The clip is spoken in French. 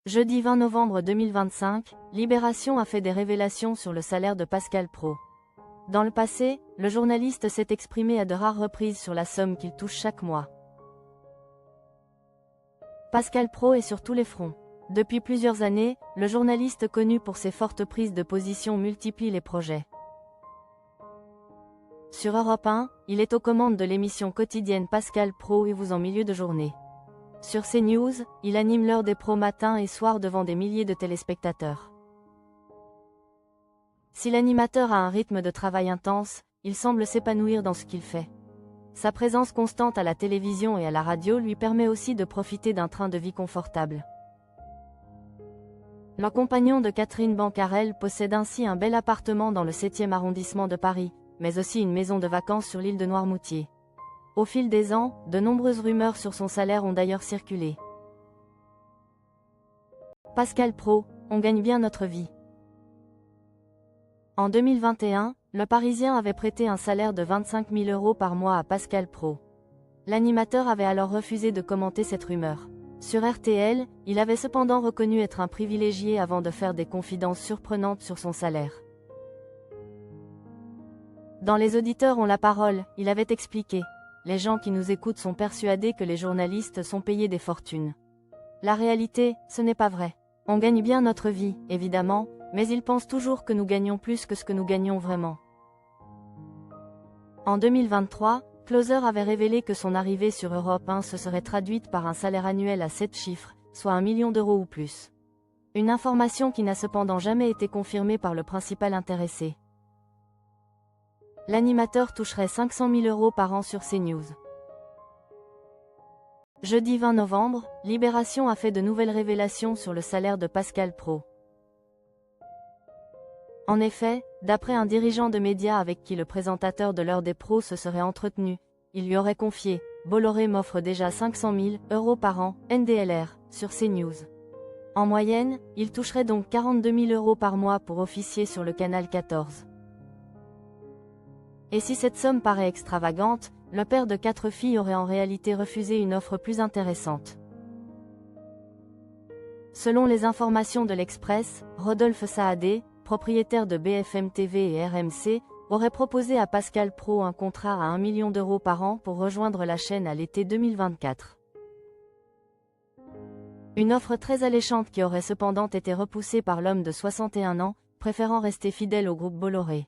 Jeudi 20 novembre 2025, Libération a fait des révélations sur le salaire de Pascal Praud. Dans le passé, le journaliste s'est exprimé à de rares reprises sur la somme qu'il touche chaque mois. Pascal Praud est sur tous les fronts. Depuis plusieurs années, le journaliste connu pour ses fortes prises de position multiplie les projets. Sur Europe 1, il est aux commandes de l'émission quotidienne Pascal Praud et vous en milieu de journée. Sur CNews, il anime l'heure des pros matin et soir devant des milliers de téléspectateurs. Si l'animateur a un rythme de travail intense, il semble s'épanouir dans ce qu'il fait. Sa présence constante à la télévision et à la radio lui permet aussi de profiter d'un train de vie confortable. Le compagnon de Catherine Bancarel possède ainsi un bel appartement dans le 7e arrondissement de Paris, mais aussi une maison de vacances sur l'île de Noirmoutier. Au fil des ans, de nombreuses rumeurs sur son salaire ont d'ailleurs circulé. Pascal Praud, on gagne bien notre vie. En 2021, le Parisien avait prêté un salaire de 25 000 € par mois à Pascal Praud. L'animateur avait alors refusé de commenter cette rumeur. Sur RTL, il avait cependant reconnu être un privilégié avant de faire des confidences surprenantes sur son salaire. Dans Les auditeurs ont la parole, il avait expliqué. Les gens qui nous écoutent sont persuadés que les journalistes sont payés des fortunes. La réalité, ce n'est pas vrai. On gagne bien notre vie, évidemment, mais ils pensent toujours que nous gagnons plus que ce que nous gagnons vraiment. En 2023, Closer avait révélé que son arrivée sur Europe 1 se serait traduite par un salaire annuel à 7 chiffres, soit 1 million d'euros ou plus. Une information qui n'a cependant jamais été confirmée par le principal intéressé. L'animateur toucherait 500 000 € par an sur CNews. Jeudi 20 novembre, Libération a fait de nouvelles révélations sur le salaire de Pascal Praud. En effet, d'après un dirigeant de médias avec qui le présentateur de l'heure des pros se serait entretenu, il lui aurait confié « Bolloré m'offre déjà 500 000 € par an, NDLR » sur CNews. En moyenne, il toucherait donc 42 000 € par mois pour officier sur le canal 14. Et si cette somme paraît extravagante, le père de 4 filles aurait en réalité refusé une offre plus intéressante. Selon les informations de l'Express, Rodolphe Saadé, propriétaire de BFM TV et RMC, aurait proposé à Pascal Praud un contrat à 1 million d'euros par an pour rejoindre la chaîne à l'été 2024. Une offre très alléchante qui aurait cependant été repoussée par l'homme de 61 ans, préférant rester fidèle au groupe Bolloré.